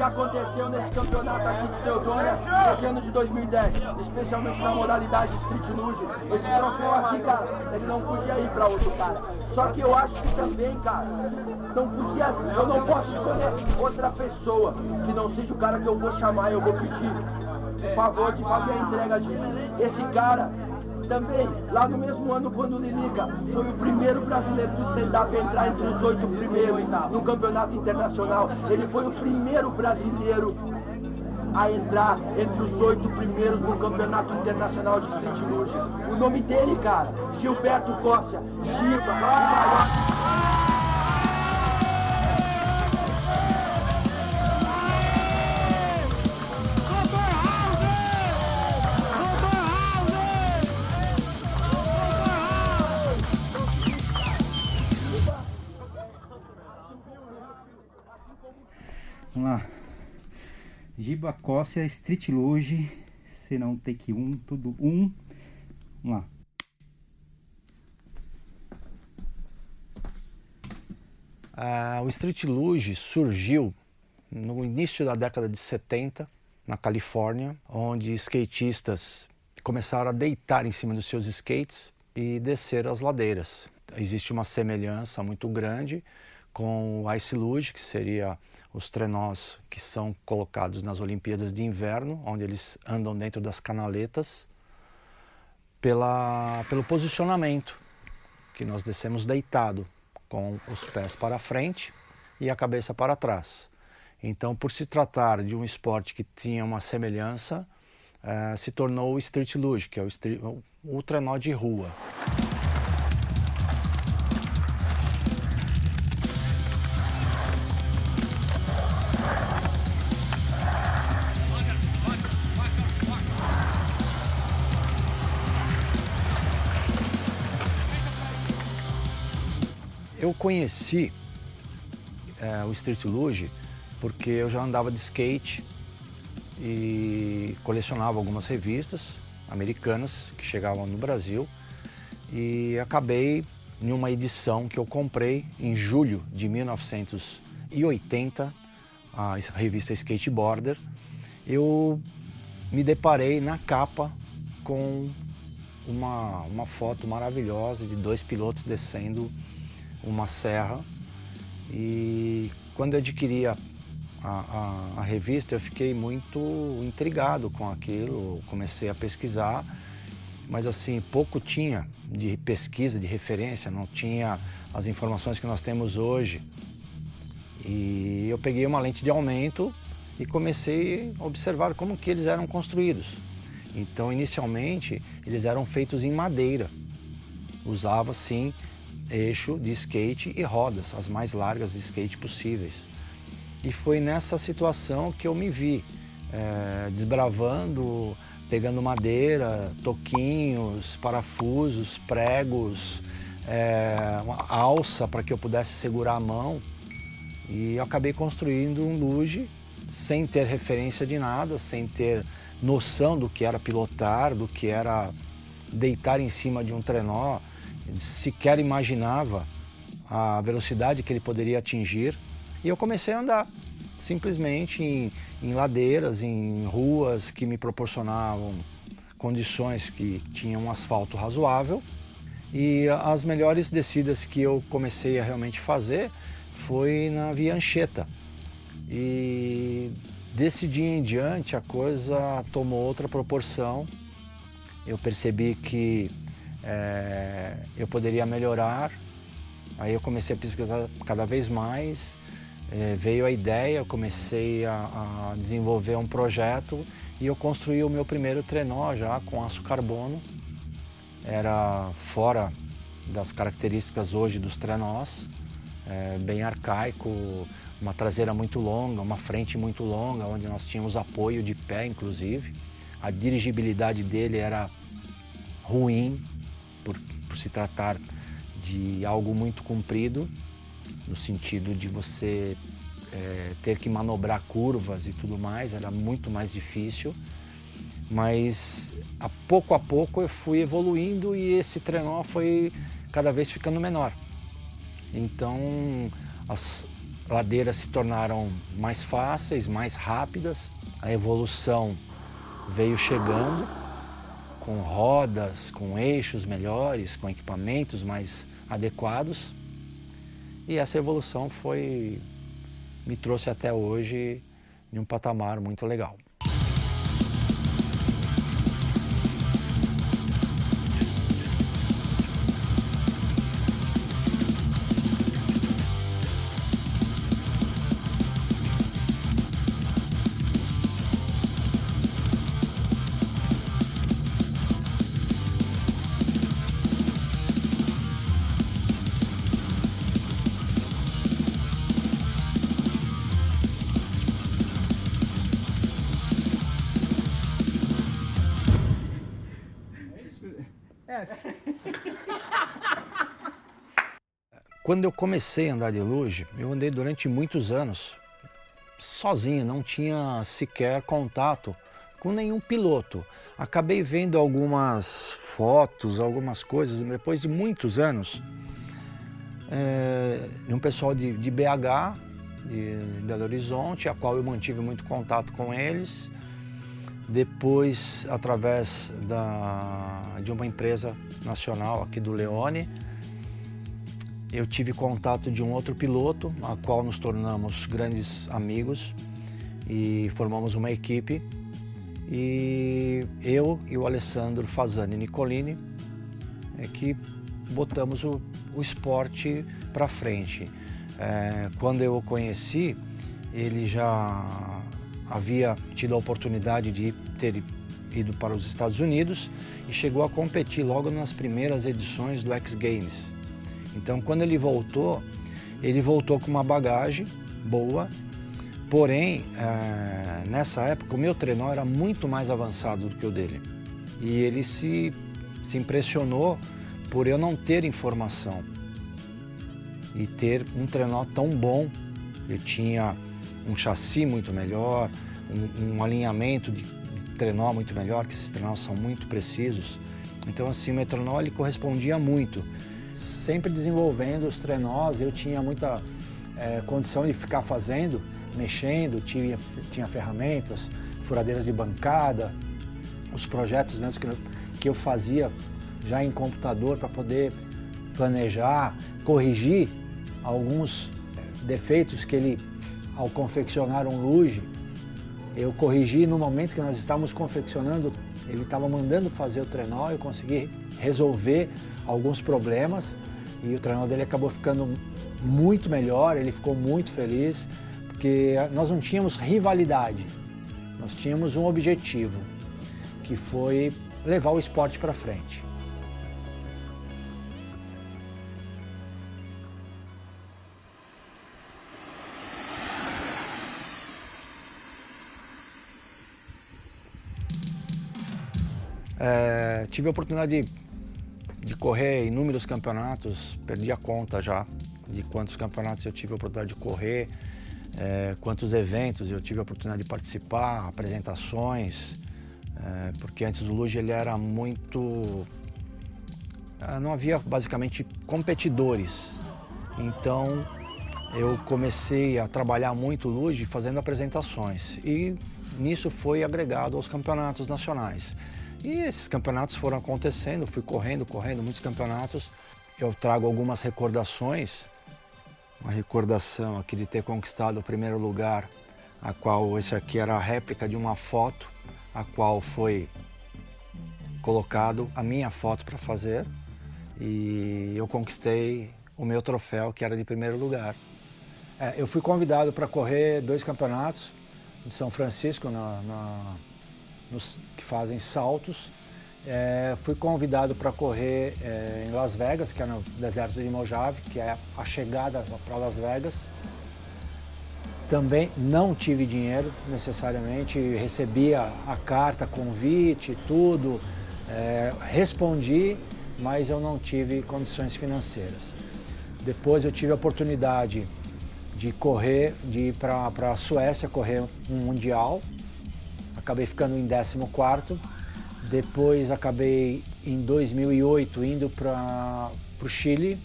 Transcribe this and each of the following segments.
aconteceu nesse campeonato aqui de Teutônia, nesse ano de 2010, especialmente na modalidade Street Luge. Esse troféu aqui, cara, ele não podia ir pra outro cara. Só que eu acho que também, cara, não podia, eu não posso escolher outra pessoa que não seja o cara que eu vou chamar, eu vou pedir o favor de fazer a entrega disso. Esse cara também, lá no mesmo ano, quando o Lilica foi o primeiro brasileiro do stand-up a entrar entre os 8 primeiros no campeonato internacional, ele foi o primeiro brasileiro a entrar entre os 8 primeiros no campeonato internacional de Street Luge. O nome dele, cara, Gilberto Costa, Giba. Vamos lá. Giba Costa, Street Luge, se não take 1, tudo 1. Vamos lá. O Street Luge surgiu no início da década de 70, na Califórnia, onde skatistas começaram a deitar em cima dos seus skates e descer as ladeiras. Existe uma semelhança muito grande com o Ice Luge, que seria os trenós que são colocados nas Olimpíadas de Inverno, onde eles andam dentro das canaletas, pelo posicionamento, que nós descemos deitado, com os pés para frente e a cabeça para trás. Então, por se tratar de um esporte que tinha uma semelhança, se tornou o Street Luge, que é o trenó de rua. Eu conheci o Street Luge porque eu já andava de skate e colecionava algumas revistas americanas que chegavam no Brasil, e acabei em uma edição que eu comprei em julho de 1980, a revista Skateboarder. Eu me deparei na capa com uma foto maravilhosa de 2 pilotos descendo uma serra, e quando eu adquiri a revista eu fiquei muito intrigado com aquilo, comecei a pesquisar, mas assim, pouco tinha de pesquisa, de referência, não tinha as informações que nós temos hoje. E eu peguei uma lente de aumento e comecei a observar como que eles eram construídos. Então, inicialmente, eles eram feitos em madeira, usava sim eixo de skate e rodas, as mais largas de skate possíveis. E foi nessa situação que eu me vi desbravando, pegando madeira, toquinhos, parafusos, pregos, uma alça para que eu pudesse segurar a mão. E eu acabei construindo um luge sem ter referência de nada, sem ter noção do que era pilotar, do que era deitar em cima de um trenó. Sequer imaginava a velocidade que ele poderia atingir, e eu comecei a andar simplesmente em ladeiras, em ruas que me proporcionavam condições que tinham um asfalto razoável, e as melhores descidas que eu comecei a realmente fazer foi na Via Anchieta, e desse dia em diante a coisa tomou outra proporção. Eu percebi que eu poderia melhorar, aí eu comecei a pesquisar cada vez mais, veio a ideia, eu comecei a desenvolver um projeto e eu construí o meu primeiro trenó já com aço carbono. Era fora das características hoje dos trenós, bem arcaico, uma traseira muito longa, uma frente muito longa, onde nós tínhamos apoio de pé inclusive. A dirigibilidade dele era ruim, por se tratar de algo muito comprido, no sentido de você ter que manobrar curvas e tudo mais, era muito mais difícil. Mas a pouco eu fui evoluindo e esse trenó foi cada vez ficando menor. Então ladeiras se tornaram mais fáceis, mais rápidas, a evolução veio chegando com rodas, com eixos melhores, com equipamentos mais adequados, e essa evolução me trouxe até hoje em um patamar muito legal. Quando eu comecei a andar de luge, eu andei durante muitos anos sozinho, não tinha sequer contato com nenhum piloto. Acabei vendo algumas fotos, algumas coisas, depois de muitos anos, de um pessoal de BH, de Belo Horizonte, a qual eu mantive muito contato com eles. Depois, através de uma empresa nacional aqui do Leone, eu tive contato de um outro piloto, a qual nos tornamos grandes amigos e formamos uma equipe. E eu e o Alessandro Fasani Nicolini que botamos o esporte para frente. Quando eu o conheci, ele já havia tido a oportunidade de ter ido para os Estados Unidos e chegou a competir logo nas primeiras edições do X Games. Então, quando ele voltou com uma bagagem boa, porém, nessa época, o meu trenó era muito mais avançado do que o dele. E ele se impressionou por eu não ter informação e ter um trenó tão bom. Eu tinha um chassi muito melhor, um alinhamento de trenó muito melhor, que esses trenós são muito precisos. Então, assim, o meu trenó ele correspondia muito. Sempre desenvolvendo os trenós, eu tinha muita condição de ficar fazendo, mexendo, tinha ferramentas, furadeiras de bancada, os projetos mesmo que eu fazia já em computador para poder planejar, corrigir alguns defeitos que ele, ao confeccionar um luge, eu corrigi no momento que nós estávamos confeccionando, ele estava mandando fazer o trenó, eu consegui resolver alguns problemas e o trenó dele acabou ficando muito melhor, ele ficou muito feliz, porque nós não tínhamos rivalidade, nós tínhamos um objetivo, que foi levar o esporte para frente. Tive a oportunidade de correr inúmeros campeonatos, perdi a conta já de quantos campeonatos eu tive a oportunidade de correr, quantos eventos eu tive a oportunidade de participar, apresentações, porque antes do luge ele era muito... não havia basicamente competidores, então eu comecei a trabalhar muito o luge fazendo apresentações e nisso foi agregado aos campeonatos nacionais. E esses campeonatos foram acontecendo, fui correndo muitos campeonatos. Eu trago algumas recordações, uma recordação aqui de ter conquistado o primeiro lugar, a qual esse aqui era a réplica de uma foto, a qual foi colocado a minha foto para fazer e eu conquistei o meu troféu, que era de primeiro lugar. Eu fui convidado para correr 2 campeonatos em São Francisco, que fazem saltos. Fui convidado para correr em Las Vegas, que é no deserto de Mojave, que é a chegada para Las Vegas. Também não tive dinheiro necessariamente, recebi a carta, convite, tudo, respondi, mas eu não tive condições financeiras. Depois eu tive a oportunidade de ir para a Suécia correr um mundial. Acabei ficando em 14º, depois acabei em 2008 indo para o Chile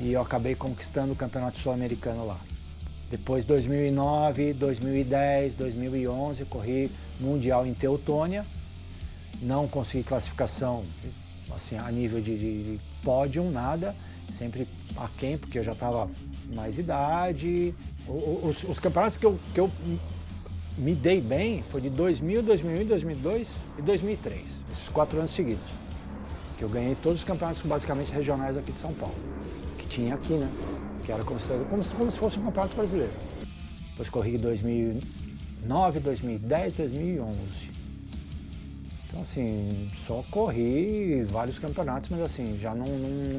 e eu acabei conquistando o Campeonato Sul-Americano lá. Depois 2009, 2010, 2011, corri Mundial em Teutônia. Não consegui classificação assim, a nível de pódio, nada. Sempre aquém, porque eu já estava mais idade. Os campeonatos que eu me dei bem foi de 2000, 2001, 2002 e 2003. Esses 4 anos seguidos. Que eu ganhei todos os campeonatos basicamente regionais aqui de São Paulo. Que tinha aqui, né? Que era como se fosse um campeonato brasileiro. Depois corri em 2009, 2010, 2011. Então, assim, só corri vários campeonatos, mas assim, já não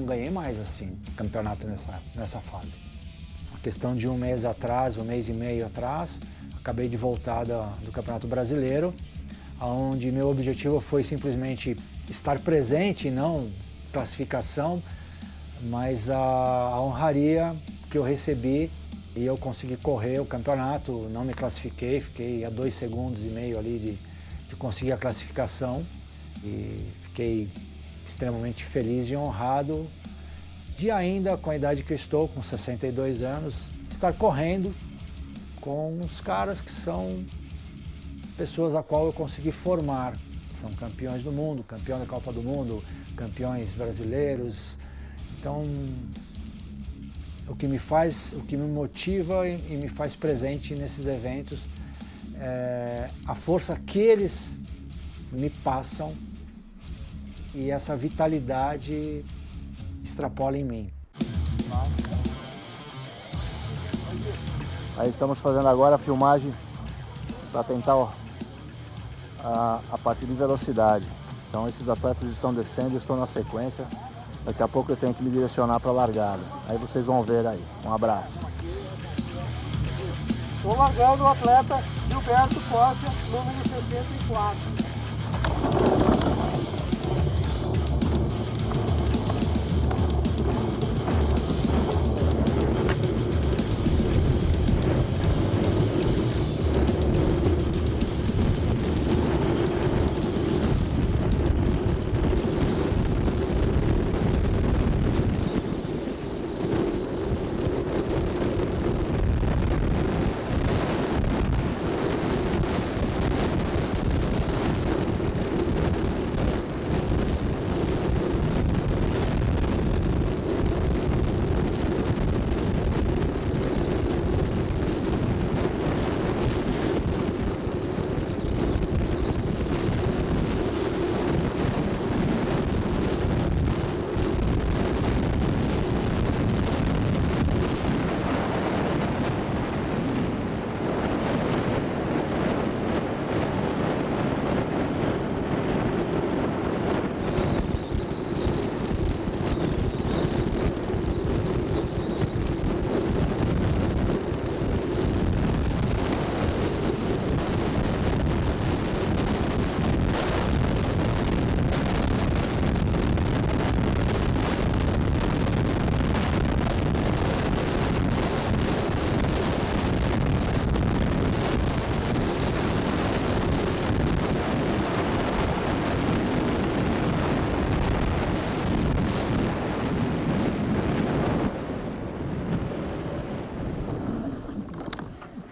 ganhei mais, assim, campeonato nessa fase. A questão de um mês atrás, um mês e meio atrás, acabei de voltar do Campeonato Brasileiro, onde meu objetivo foi simplesmente estar presente, não classificação, mas a honraria que eu recebi e eu consegui correr o campeonato, não me classifiquei, fiquei a 2,5 segundos ali de conseguir a classificação e fiquei extremamente feliz e honrado de ainda, com a idade que eu estou, com 62 anos, estar correndo com os caras que são pessoas a qual eu consegui formar. São campeões do mundo, campeão da Copa do Mundo, campeões brasileiros. Então, o que me motiva e me faz presente nesses eventos é a força que eles me passam e essa vitalidade extrapola em mim. Aí estamos fazendo agora a filmagem para tentar a parte de velocidade. Então esses atletas estão descendo, eu estou na sequência. Daqui a pouco eu tenho que me direcionar para a largada. Aí vocês vão ver aí. Um abraço. Estou largando o atleta Gilberto Costa, número 64.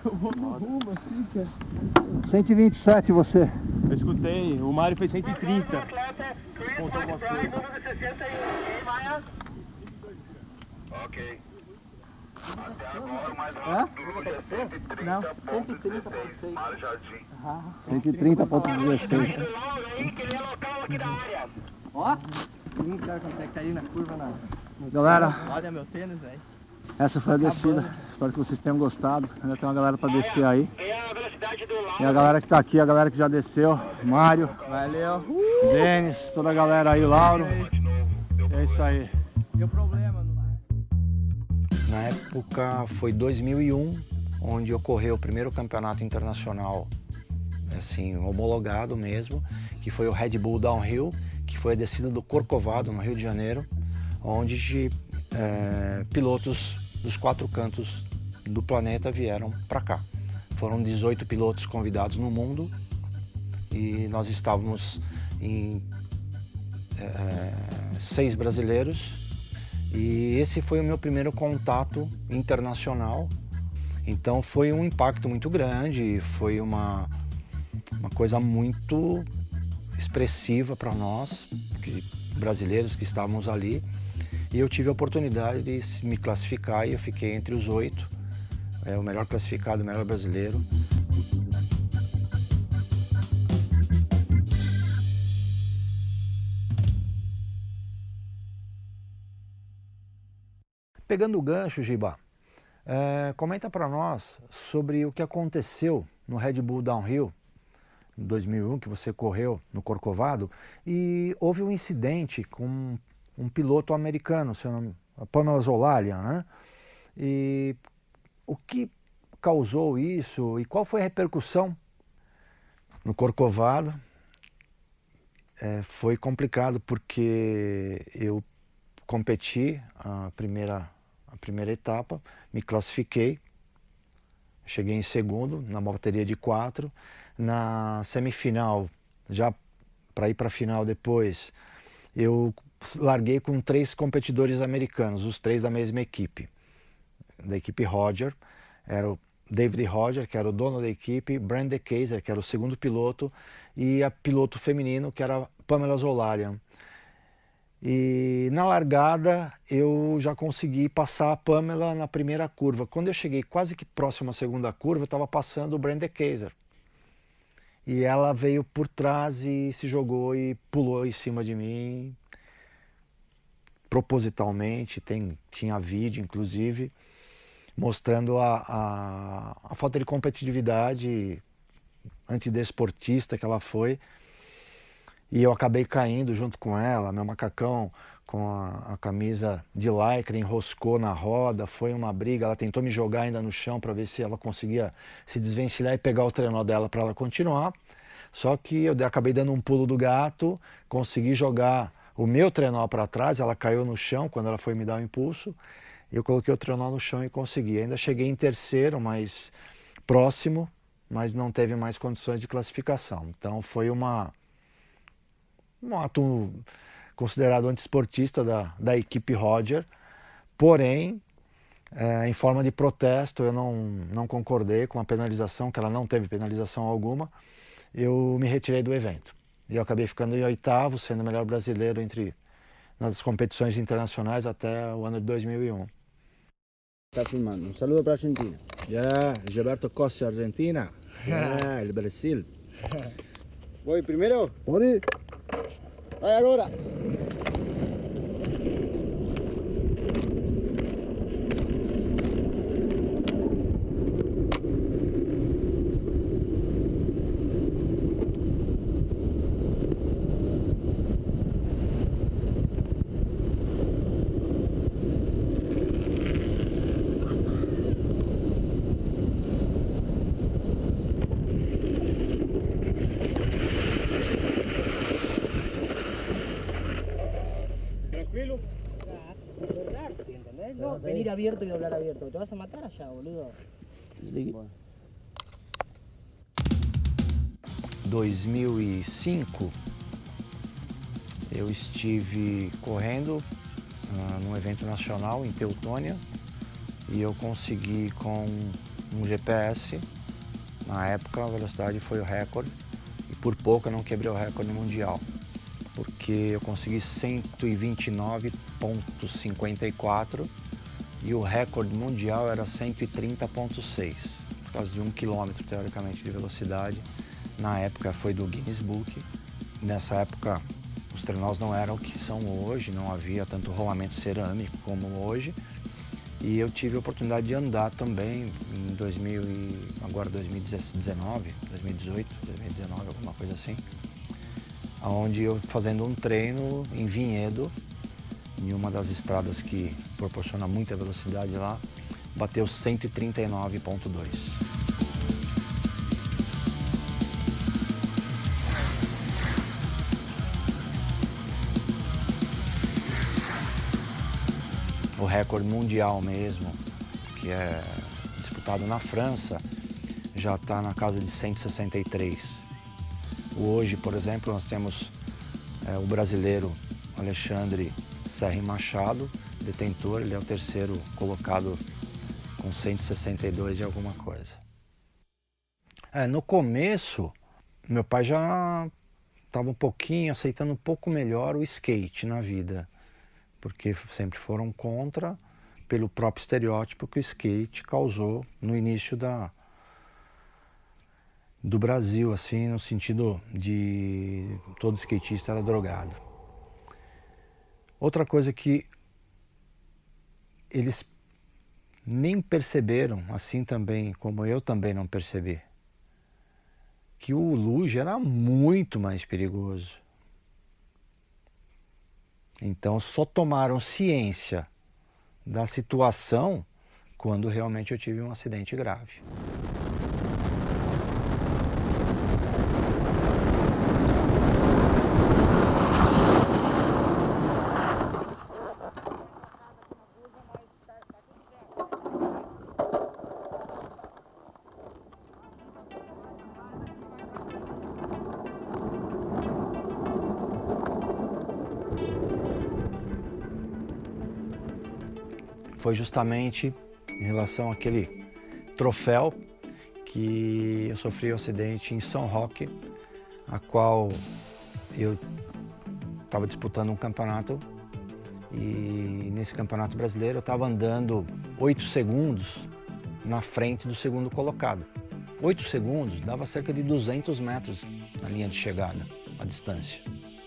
Uma, fica. 127 você. Eu escutei, o Mário fez 130. Contou alguma coisa. Ok. Até agora, mais rápido é 130. Não, 130.6. Mário Jardim. 130.16. Ó, o cara consegue cair na curva na. Galera, Olha meu tênis, velho. essa foi a descida. Espero que vocês tenham gostado. Ainda tem uma galera para descer aí. Tem a galera que tá aqui, a galera que já desceu. Mário. Valeu. Denis, toda a galera aí, Lauro. É isso aí. Deu problema, não vai? Na época foi 2001, onde ocorreu o primeiro campeonato internacional, assim, homologado mesmo, que foi o Red Bull Downhill, que foi a descida do Corcovado, no Rio de Janeiro, onde pilotos dos 4 cantos do planeta vieram para cá. Foram 18 pilotos convidados no mundo e nós estávamos em 6 brasileiros. E esse foi o meu primeiro contato internacional Então foi um impacto muito grande, foi uma coisa muito expressiva para nós, brasileiros que estávamos ali. E eu tive a oportunidade de me classificar e eu fiquei entre os 8, o melhor classificado, o melhor brasileiro. Pegando o gancho, Giba, comenta para nós sobre o que aconteceu no Red Bull Downhill em 2001, que você correu no Corcovado, e houve um incidente com um piloto americano, seu nome, a Pamela Zolalian, né? E o que causou isso e qual foi a repercussão no Corcovado? Foi complicado porque eu competi a primeira etapa, me classifiquei, cheguei em segundo na bateria de 4. Na semifinal, já para ir para a final depois, eu larguei com 3 competidores americanos, os 3 da mesma equipe, da equipe Roger. Era o David Roger, que era o dono da equipe, Brenda Kaiser, que era o segundo piloto, e a piloto feminino, que era Pamela Zolalian. E na largada eu já consegui passar a Pamela na primeira curva. Quando eu cheguei quase que próximo à segunda curva, eu estava passando o Brenda Kaiser. E ela veio por trás e se jogou e pulou em cima de mim, propositalmente. Tinha vídeo, inclusive, mostrando a falta de competitividade antidesportista que ela foi. E eu acabei caindo junto com ela, meu macacão com a camisa de lycra enroscou na roda, foi uma briga. Ela tentou me jogar ainda no chão para ver se ela conseguia se desvencilhar e pegar o trenó dela para ela continuar. Só que eu acabei dando um pulo do gato, consegui jogar o meu trenó para trás, ela caiu no chão quando ela foi me dar o impulso. Eu coloquei o trenó no chão e consegui. Ainda cheguei em terceiro, mais próximo, mas não teve mais condições de classificação. Então foi um ato considerado antiesportista da equipe Roger, porém, em forma de protesto, eu não concordei com a penalização, que ela não teve penalização alguma, eu me retirei do evento. E eu acabei ficando em 8º, sendo o melhor brasileiro nas competições internacionais até o ano de 2001. Está filmando. Um saludo para a Argentina. Gilberto Costa, Argentina. El Brasil. Voy primero. Voy. Vai agora! Tranquilo. Cerrarte, ¿entendés? No, venir abierto y doblar abierto. Te vas a matar allá, boludo. Desligue. 2005, eu estive correndo num evento nacional em Teutônia e eu consegui com um GPS, na época a velocidade foi o recorde e por pouco eu não quebrei o recorde mundial, porque eu consegui 129,54 e o recorde mundial era 130,6, por causa de 1 quilômetro teoricamente de velocidade. Na época foi do Guinness Book. Nessa época os trenós não eram o que são hoje, não havia tanto rolamento cerâmico como hoje. E eu tive a oportunidade de andar também em 2019, 2019, alguma coisa assim. Onde eu fazendo um treino em Vinhedo, em uma das estradas que proporciona muita velocidade lá, bateu 139,2. O recorde mundial mesmo, que é disputado na França, já está na casa de 163. Hoje, por exemplo, nós temos o brasileiro Alexandre Serri Machado, detentor, ele é o terceiro colocado com 162 e alguma coisa. No começo, meu pai já estava um pouquinho, aceitando um pouco melhor o skate na vida, porque sempre foram contra, pelo próprio estereótipo que o skate causou no início do Brasil, assim, no sentido de todo skatista era drogado. Outra coisa que eles nem perceberam, assim também, como eu também não percebi, que o luge era muito mais perigoso. Então só tomaram ciência da situação quando realmente eu tive um acidente grave. Foi justamente em relação àquele troféu que eu sofri um acidente em São Roque, a qual eu estava disputando um campeonato e nesse campeonato brasileiro eu estava andando 8 segundos na frente do segundo colocado. 8 segundos dava cerca de 200 metros na linha de chegada, a distância.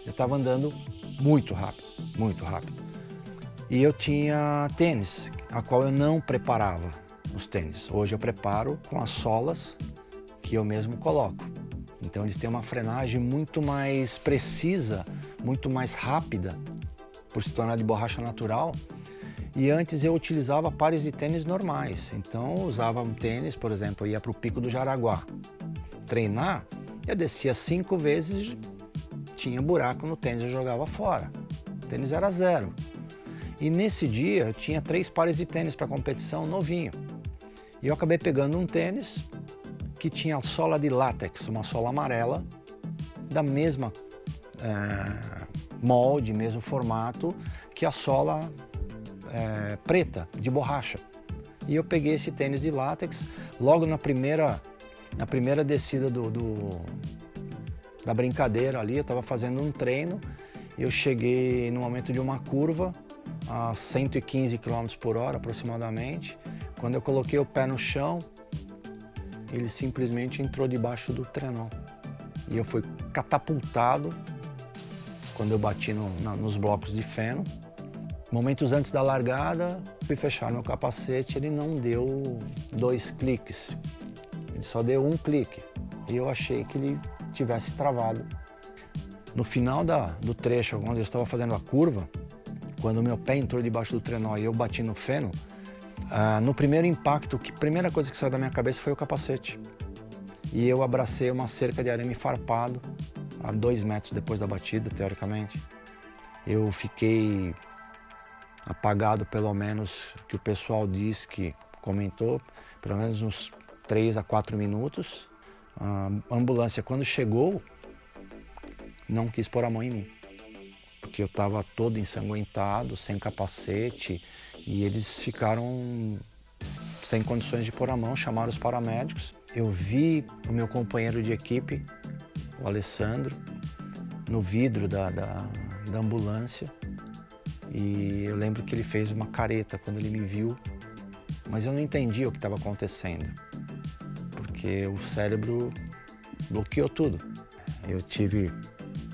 Eu estava andando muito rápido, muito rápido. E eu tinha tênis, a qual eu não preparava os tênis. Hoje eu preparo com as solas que eu mesmo coloco. Então eles têm uma frenagem muito mais precisa, muito mais rápida, por se tornar de borracha natural. E antes eu utilizava pares de tênis normais. Então eu usava um tênis, por exemplo, eu ia para o Pico do Jaraguá treinar, eu descia 5 vezes, tinha buraco no tênis, eu jogava fora. O tênis era 0. E nesse dia eu tinha 3 pares de tênis para competição, novinho. E eu acabei pegando um tênis que tinha sola de látex, uma sola amarela, da mesma molde, mesmo formato, que a sola preta, de borracha. E eu peguei esse tênis de látex, logo na primeira descida da brincadeira ali, eu estava fazendo um treino, eu cheguei no momento de uma curva, a 115 km por hora aproximadamente. Quando eu coloquei o pé no chão, ele simplesmente entrou debaixo do trenó. E eu fui catapultado quando eu bati nos blocos de feno. Momentos antes da largada, fui fechar meu capacete, ele não deu 2 cliques. Ele só deu 1 clique. E eu achei que ele tivesse travado. No final do trecho, onde eu estava fazendo a curva, quando o meu pé entrou debaixo do trenó e eu bati no feno, no primeiro impacto, a primeira coisa que saiu da minha cabeça foi o capacete. E eu abracei uma cerca de arame farpado, a 2 metros depois da batida, teoricamente. Eu fiquei apagado, pelo menos, que o pessoal disse que comentou, pelo menos uns 3 a 4 minutos. A ambulância, quando chegou, não quis pôr a mão em mim, porque eu estava todo ensanguentado, sem capacete, e eles ficaram sem condições de pôr a mão, chamaram os paramédicos. Eu vi o meu companheiro de equipe, o Alessandro, no vidro da ambulância, e eu lembro que ele fez uma careta quando ele me viu, mas eu não entendi o que estava acontecendo, porque o cérebro bloqueou tudo. Eu tive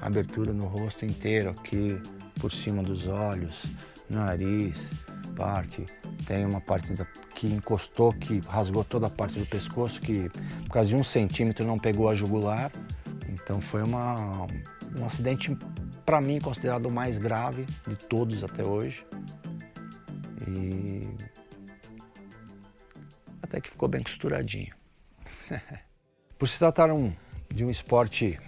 abertura no rosto inteiro, aqui por cima dos olhos, nariz, tem uma parte que encostou, que rasgou toda a parte do pescoço, que por causa de 1 centímetro não pegou a jugular. Então foi um acidente, para mim, considerado o mais grave de todos até hoje. E até que ficou bem costuradinho. Por se tratar de um esporte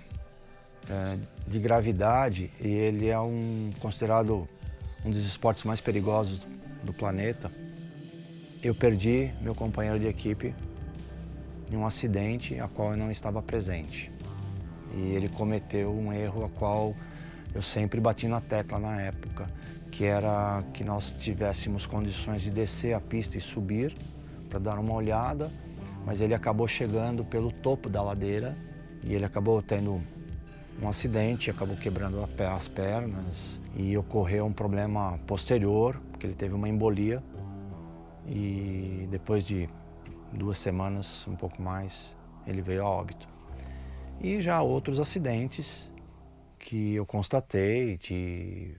de gravidade, e ele é considerado um dos esportes mais perigosos do planeta, eu perdi meu companheiro de equipe em um acidente a qual eu não estava presente. E ele cometeu um erro a qual eu sempre bati na tecla na época, que era que nós tivéssemos condições de descer a pista e subir para dar uma olhada, mas ele acabou chegando pelo topo da ladeira e ele acabou tendo um acidente, acabou quebrando as pernas e ocorreu um problema posterior, porque ele teve uma embolia e depois de 2 semanas, um pouco mais, ele veio a óbito. E já outros acidentes que eu constatei de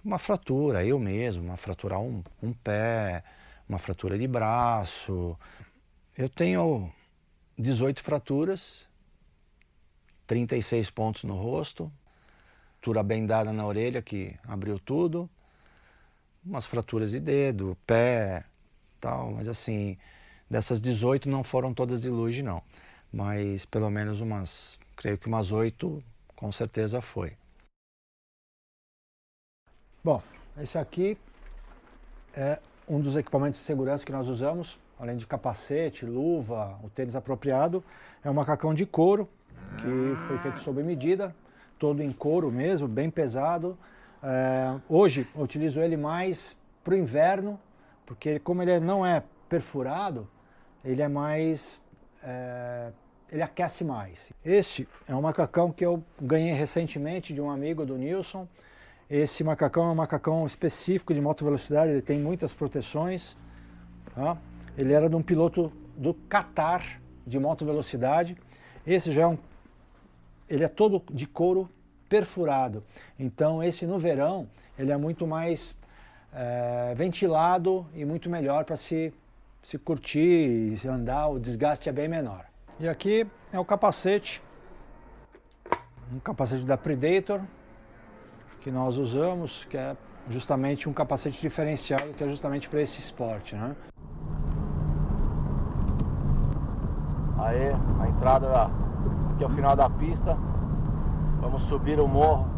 uma fratura, eu mesmo, uma fratura um pé, uma fratura de braço. Eu tenho 18 fraturas, 36 pontos no rosto, fratura bem dada na orelha que abriu tudo, umas fraturas de dedo, pé, tal, mas assim, dessas 18 não foram todas de luge não, mas pelo menos creio que umas 8 com certeza foi. Bom, esse aqui é um dos equipamentos de segurança que nós usamos, além de capacete, luva, o tênis apropriado, é um macacão de couro que foi feito sob medida, todo em couro mesmo, bem pesado. Hoje eu utilizo ele mais para o inverno, porque como ele não é perfurado, ele é mais, ele aquece mais. Este é um macacão que eu ganhei recentemente de um amigo do Nilson. Esse macacão é um macacão específico de moto velocidade, ele tem muitas proteções. Tá? Ele era de um piloto do Qatar de moto velocidade. Esse já ele é todo de couro perfurado. Então esse no verão ele é muito mais ventilado e muito melhor para se curtir e se andar, o desgaste é bem menor. E aqui é o capacete, um capacete da Predator que nós usamos, que é justamente um capacete diferenciado, que é justamente para esse esporte, né? Aí, a entrada aqui é o final da pista. Vamos subir o morro,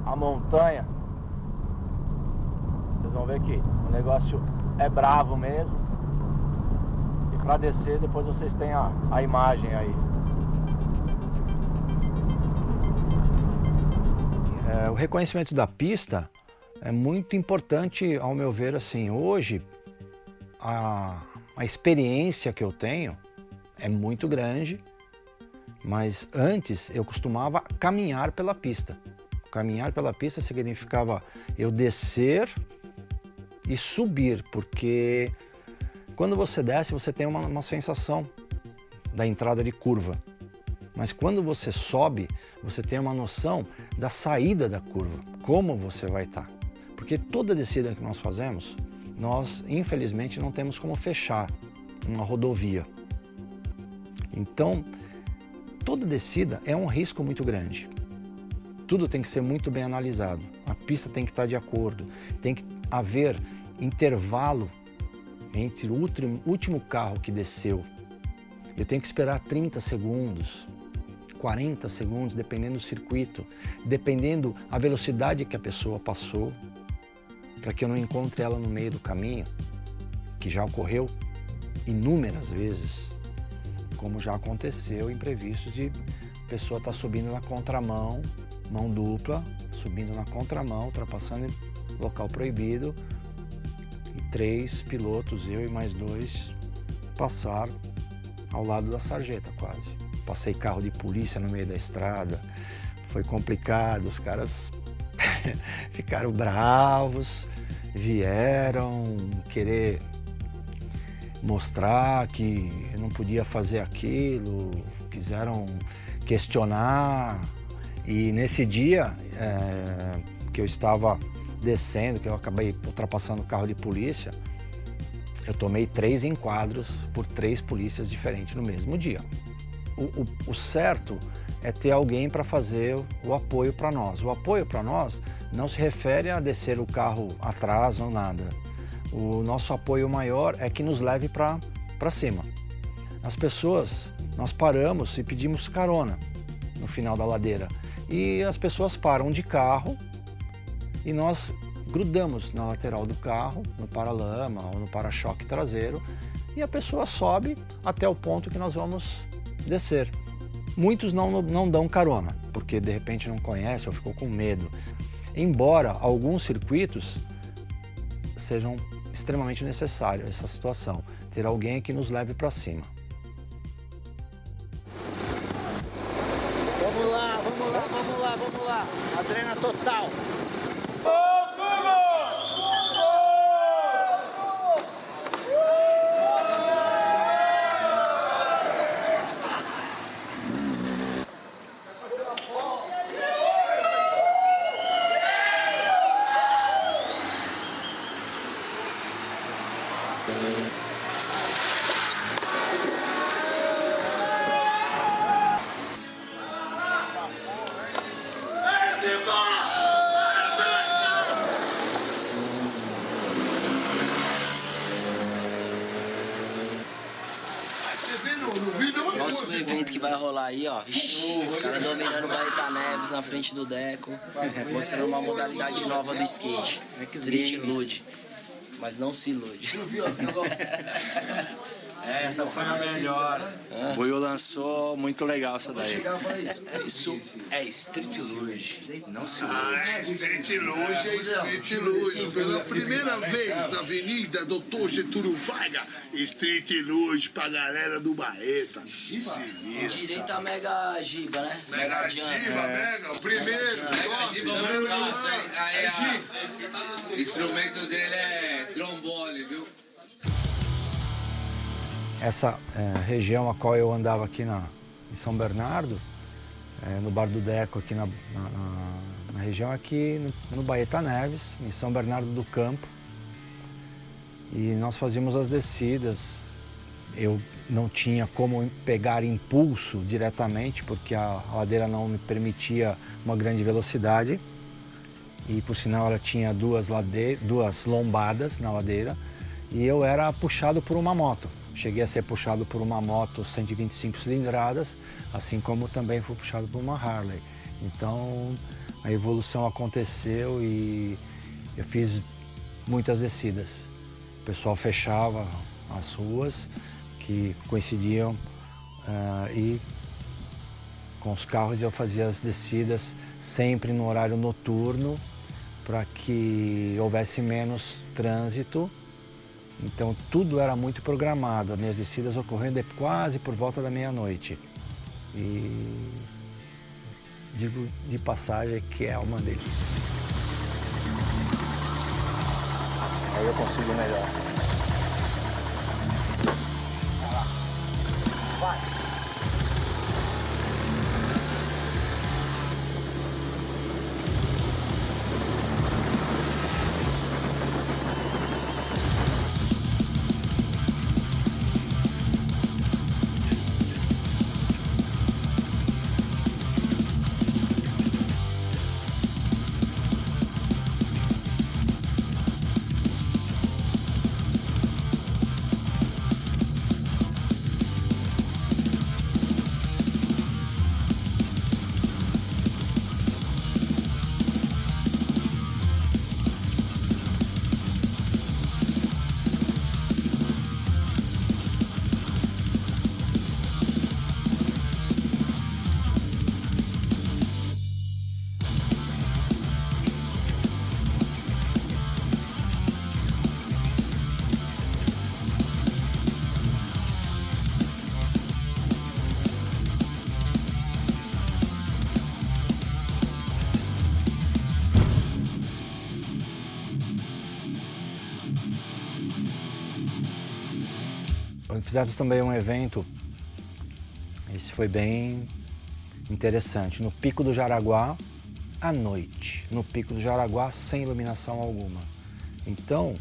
a montanha. Vocês vão ver que o negócio é bravo mesmo. E para descer, depois vocês têm a imagem aí. O reconhecimento da pista é muito importante, ao meu ver, assim. Hoje, a experiência que eu tenho é muito grande, mas antes eu costumava caminhar pela pista. Caminhar pela pista significava eu descer e subir, porque quando você desce você tem uma sensação da entrada de curva. Mas quando você sobe, você tem uma noção da saída da curva, como você vai estar. Porque toda descida que nós fazemos, nós infelizmente não temos como fechar uma rodovia. Então, toda descida é um risco muito grande. Tudo tem que ser muito bem analisado. A pista tem que estar de acordo, tem que haver intervalo entre o último carro que desceu. Eu tenho que esperar 30 segundos, 40 segundos, dependendo do circuito, dependendo a velocidade que a pessoa passou, para que eu não encontre ela no meio do caminho, que já ocorreu inúmeras vezes, como já aconteceu imprevistos de pessoa estar subindo na contramão, mão dupla, subindo na contramão, ultrapassando em local proibido, e 3 pilotos, eu e mais 2, passar ao lado da sarjeta quase. Passei carro de polícia no meio da estrada, foi complicado, os caras ficaram bravos, vieram querer mostrar que eu não podia fazer aquilo, quiseram questionar. E nesse dia que eu estava descendo, que eu acabei ultrapassando o carro de polícia, eu tomei 3 enquadros por 3 polícias diferentes no mesmo dia. O certo é ter alguém para fazer o apoio para nós. O apoio para nós não se refere a descer o carro atrás ou nada. O nosso apoio maior é que nos leve para cima. As pessoas, nós paramos e pedimos carona no final da ladeira. E as pessoas param de carro e nós grudamos na lateral do carro, no paralama ou no para-choque traseiro, e a pessoa sobe até o ponto que nós vamos descer. Muitos não dão carona, porque de repente não conhecem ou ficou com medo. Embora alguns circuitos sejam extremamente necessários essa situação. ter alguém que nos leve para cima. Vamos lá, vamos lá, vamos lá, vamos lá. Adrena total. Próximo evento que vai rolar aí, ó. Os caras dominando o Baeta Neves na frente do Deco, mostrando uma modalidade nova do skate. Street Luge. Mas não se ilude. Essa foi a melhor. O Buiu lançou, muito legal essa daí. Isso é Street Luge, não se Street Luge é Street Luge. Pela primeira vez na Avenida Doutor Getúlio Vargas, Street Luge pra galera do Baeta. Direita Mega Giba, né? Mega Giba, Mega, o primeiro. O instrumento dele é trombone, viu? Essa região a qual eu andava aqui em São Bernardo, no Bar do Deco, aqui na região aqui no Baeta Neves, em São Bernardo do Campo. E nós fazíamos as descidas. Eu não tinha como pegar impulso diretamente, porque a ladeira não me permitia uma grande velocidade. E por sinal ela tinha duas lombadas na ladeira. E eu era puxado por uma moto. Cheguei a ser puxado por uma moto 125 cilindradas, assim como também fui puxado por uma Harley. Então a evolução aconteceu e eu fiz muitas descidas. O pessoal fechava as ruas que coincidiam e com os carros eu fazia as descidas sempre no horário noturno para que houvesse menos trânsito. Então tudo era muito programado, as minhas descidas ocorrendo quase por volta da meia-noite. E digo de passagem que é uma delícia. Aí eu consigo melhor. Vai! Fizemos também um evento, esse foi bem interessante, no Pico do Jaraguá, à noite. No Pico do Jaraguá, sem iluminação alguma. Então,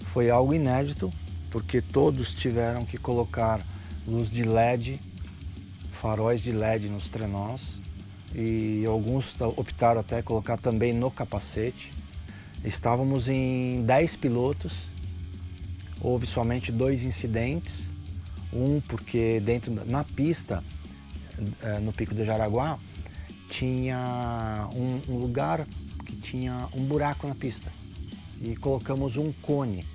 foi algo inédito, porque todos tiveram que colocar luz de LED, faróis de LED nos trenós, e alguns optaram até colocar também no capacete. Estávamos em 10 pilotos, houve somente 2 incidentes. Um porque na pista, no Pico do Jaraguá, tinha um lugar que tinha um buraco na pista. E colocamos um cone.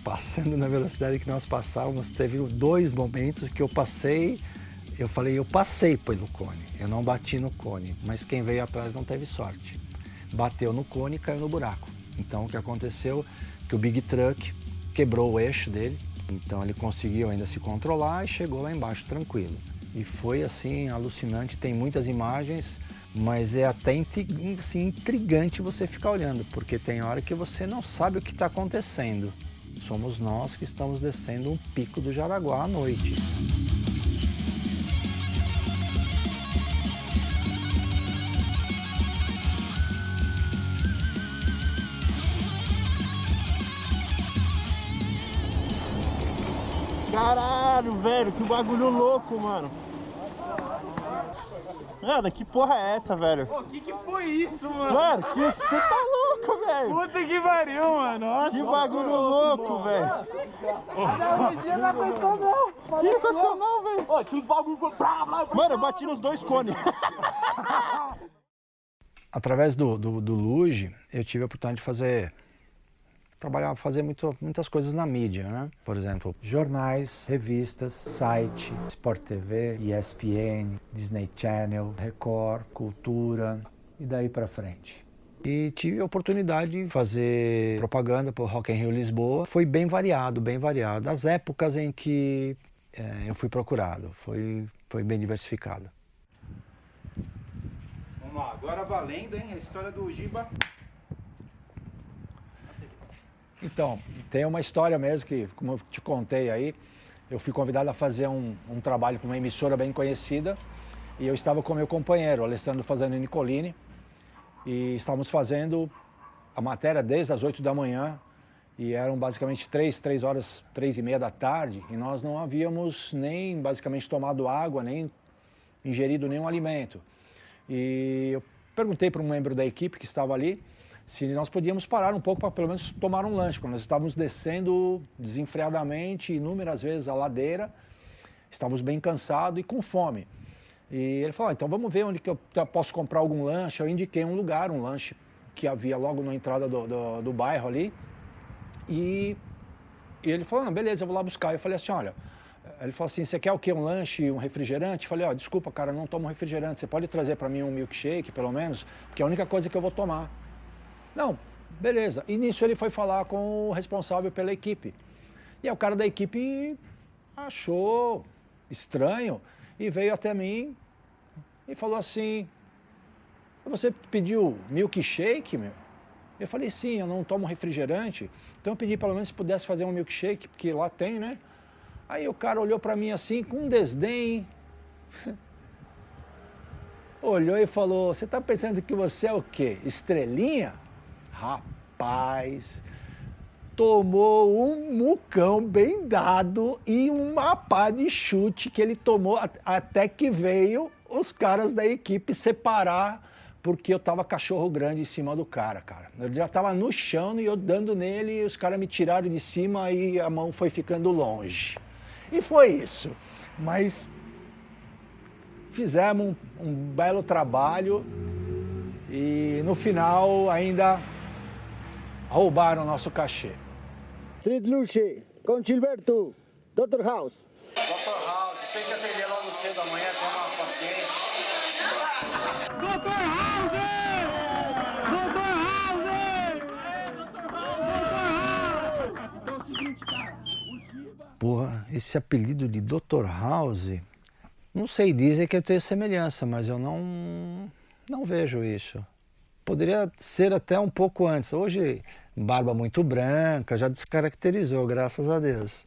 Passando na velocidade que nós passávamos, teve 2 momentos que eu passei pelo cone. Eu não bati no cone, mas quem veio atrás não teve sorte. Bateu no cone e caiu no buraco. Então o que aconteceu? Que o Big Truck quebrou o eixo dele, Então ele conseguiu ainda se controlar e chegou lá embaixo tranquilo. E foi assim, alucinante, tem muitas imagens, mas é até assim, intrigante você ficar olhando, porque tem hora que você não sabe o que está acontecendo. Somos nós que estamos descendo um pico do Jaraguá à noite. Caralho, velho, que bagulho louco, mano. Mano, que porra é essa, velho? Pô, que foi isso, mano? Mano, você tá louco, velho. Puta que pariu, mano. Nossa, que bagulho louco, velho. Não aguentou, não. Sensacional, velho. Ó, tinha uns bagulho. Mano, eu bati nos 2 cones. Através do Luge, eu tive a oportunidade de fazer muitas coisas na mídia, né? Por exemplo, jornais, revistas, site, Sport TV, ESPN, Disney Channel, Record, Cultura e daí pra frente. E tive a oportunidade de fazer propaganda para o Rock in Rio Lisboa. Foi bem variado. As épocas em que eu fui procurado, foi bem diversificado. Vamos lá, agora valendo, hein? A história do Giba. Então, tem uma história mesmo que, como eu te contei aí, eu fui convidado a fazer um trabalho para uma emissora bem conhecida e eu estava com meu companheiro, Alessandro Fazzani Nicolini, e estávamos fazendo a matéria desde as 8 da manhã e eram basicamente 3h30 da tarde e nós não havíamos nem basicamente tomado água, nem ingerido nenhum alimento. E eu perguntei para um membro da equipe que estava ali se nós podíamos parar um pouco para pelo menos tomar um lanche, porque nós estávamos descendo desenfreadamente inúmeras vezes a ladeira, estávamos bem cansados e com fome. E ele falou, então vamos ver onde que eu posso comprar algum lanche. Eu indiquei um lugar, um lanche que havia logo na entrada do bairro ali. E ele falou, beleza, eu vou lá buscar. Eu falei assim, olha, ele falou assim, você quer o quê? Um lanche, um refrigerante? Eu falei, desculpa, cara, eu não tomo refrigerante, você pode trazer para mim um milkshake, pelo menos, porque é a única coisa que eu vou tomar. Não, beleza. E nisso ele foi falar com o responsável pela equipe. E aí o cara da equipe achou estranho e veio até mim e falou assim, você pediu milkshake, meu? Eu falei, sim, eu não tomo refrigerante. Então eu pedi pelo menos se pudesse fazer um milkshake, porque lá tem, né? Aí o cara olhou pra mim assim, com um desdém. Olhou e falou, você tá pensando que você é o quê? Estrelinha? Rapaz, tomou um mucão bem dado e uma pá de chute que ele tomou até que veio os caras da equipe separar, porque eu tava cachorro grande em cima do cara. Eu já tava no chão e eu dando nele, e os caras me tiraram de cima e a mão foi ficando longe. E foi isso. Mas fizemos um belo trabalho e no final ainda roubaram o nosso cachê. Street Luge, com Gilberto, Dr. House. Dr. House, tem que atender logo cedo amanhã, tem uma paciente. Dr. House! Dr. House! Então é o seguinte, cara, o Giba... Porra, esse apelido de Dr. House, não sei, dizem que eu tenho semelhança, mas eu não vejo isso. Poderia ser até um pouco antes. Hoje, barba muito branca, já descaracterizou, graças a Deus.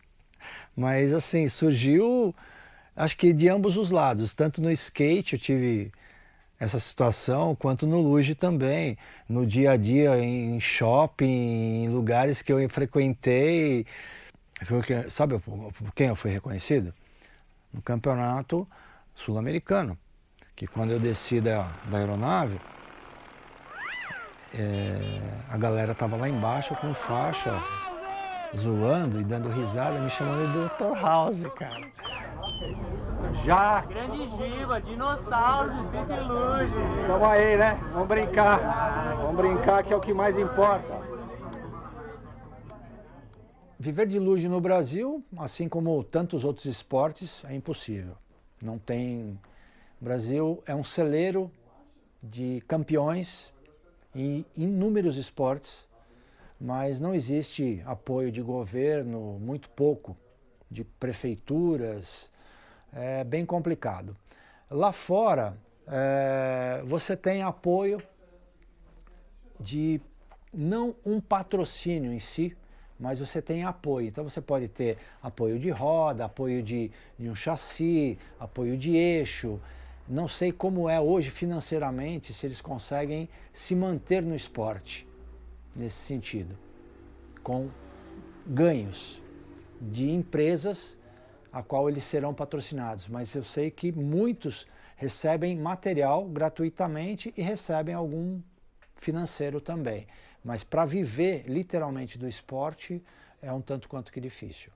Mas assim, surgiu, acho que de ambos os lados. Tanto no skate eu tive essa situação, quanto no luge também. No dia a dia, em shopping, em lugares que eu frequentei. Sabe por quem eu fui reconhecido? No campeonato sul-americano. Que quando eu desci da aeronave, a galera tava lá embaixo com faixa, zoando e dando risada, me chamando de Dr. House, cara. Já! Grande Giba, dinossauro do Street Luge. Vamos aí, né? Vamos brincar que é o que mais importa. Viver de luge no Brasil, assim como tantos outros esportes, é impossível. Não tem... O Brasil é um celeiro de campeões em inúmeros esportes, mas não existe apoio de governo, muito pouco, de prefeituras, é bem complicado. Lá fora, você tem apoio de, não um patrocínio em si, mas você tem apoio. Então você pode ter apoio de roda, apoio de um chassi, apoio de eixo. Não sei como é hoje financeiramente, se eles conseguem se manter no esporte, nesse sentido, com ganhos de empresas a qual eles serão patrocinados. Mas eu sei que muitos recebem material gratuitamente e recebem algum financeiro também. Mas para viver literalmente do esporte é um tanto quanto que difícil.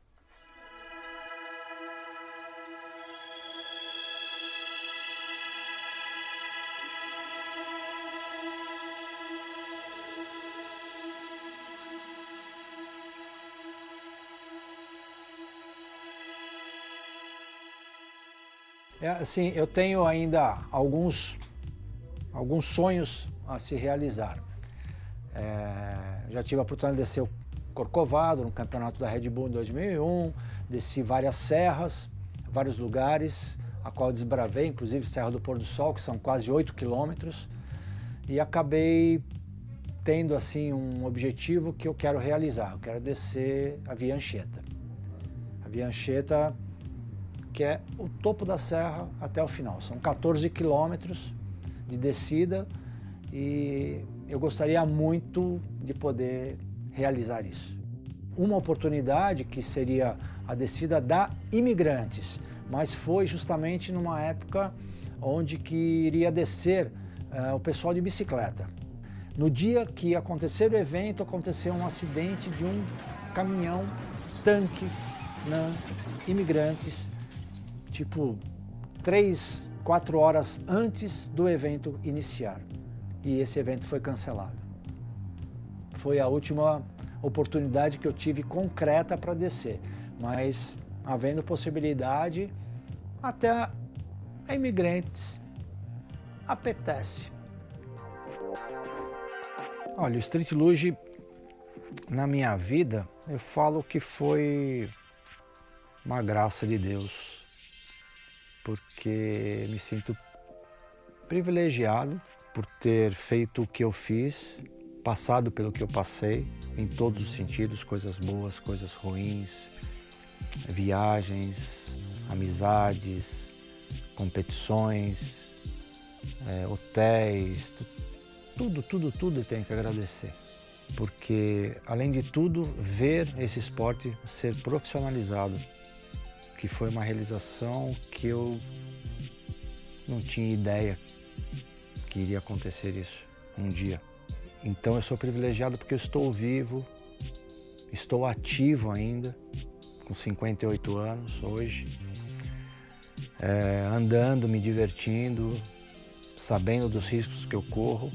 Assim, eu tenho ainda alguns sonhos a se realizar. Já tive a oportunidade de descer o Corcovado no campeonato da Red Bull em 2001, desci várias serras, vários lugares, a qual desbravei, inclusive Serra do Pôr do Sol, que são quase 8 quilômetros, e acabei tendo assim um objetivo que eu quero realizar. Eu quero descer a Via Anchieta. A Via Anchieta, que é o topo da serra até o final. São 14 quilômetros de descida e eu gostaria muito de poder realizar isso. Uma oportunidade que seria a descida da Imigrantes, mas foi justamente numa época onde que iria descer o pessoal de bicicleta. No dia que ia acontecer o evento, aconteceu um acidente de um caminhão tanque na Imigrantes, tipo 3, 4 horas antes do evento iniciar. E esse evento foi cancelado. Foi a última oportunidade que eu tive concreta para descer. Mas, havendo possibilidade, até a Imigrantes apetece. Olha, o Street Luge, na minha vida, eu falo que foi uma graça de Deus, porque me sinto privilegiado por ter feito o que eu fiz, passado pelo que eu passei, em todos os sentidos, coisas boas, coisas ruins, viagens, amizades, competições, hotéis, tudo eu tenho que agradecer. Porque, além de tudo, ver esse esporte ser profissionalizado, que foi uma realização que eu não tinha ideia que iria acontecer isso um dia. Então eu sou privilegiado porque eu estou vivo, estou ativo ainda, com 58 anos hoje, andando, me divertindo, sabendo dos riscos que eu corro,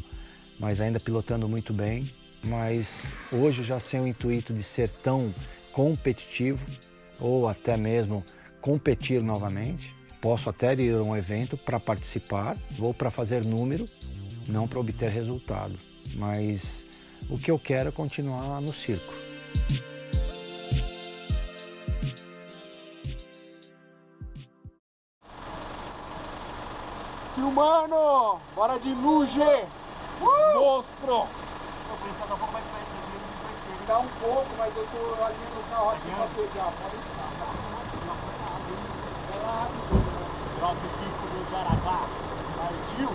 mas ainda pilotando muito bem. Mas hoje já sem o intuito de ser tão competitivo ou até mesmo competir novamente. Posso até ir a um evento para participar, ou para fazer número, não para obter resultado. Mas o que eu quero é continuar no circo. Filmando! Bora de luge! Monstro! Dá um pouco, mas eu tô ali no carro aqui pra pegar. Pode ficar. Troca o pico do Jaraguá. Partiu?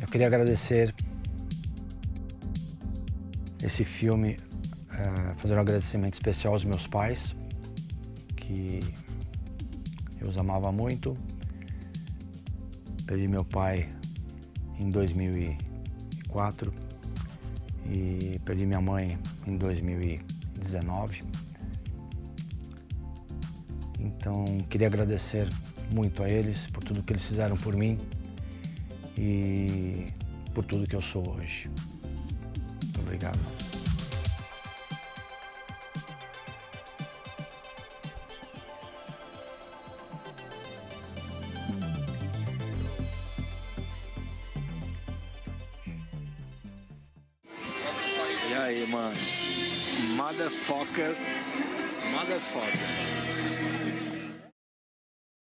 Eu queria agradecer esse filme, fazer um agradecimento especial aos meus pais, que eu os amava muito. Perdi meu pai em 2004 e perdi minha mãe em 2019. Então, queria agradecer muito a eles por tudo que eles fizeram por mim e por tudo que eu sou hoje. Muito obrigado. E aí, mano? Motherfucker.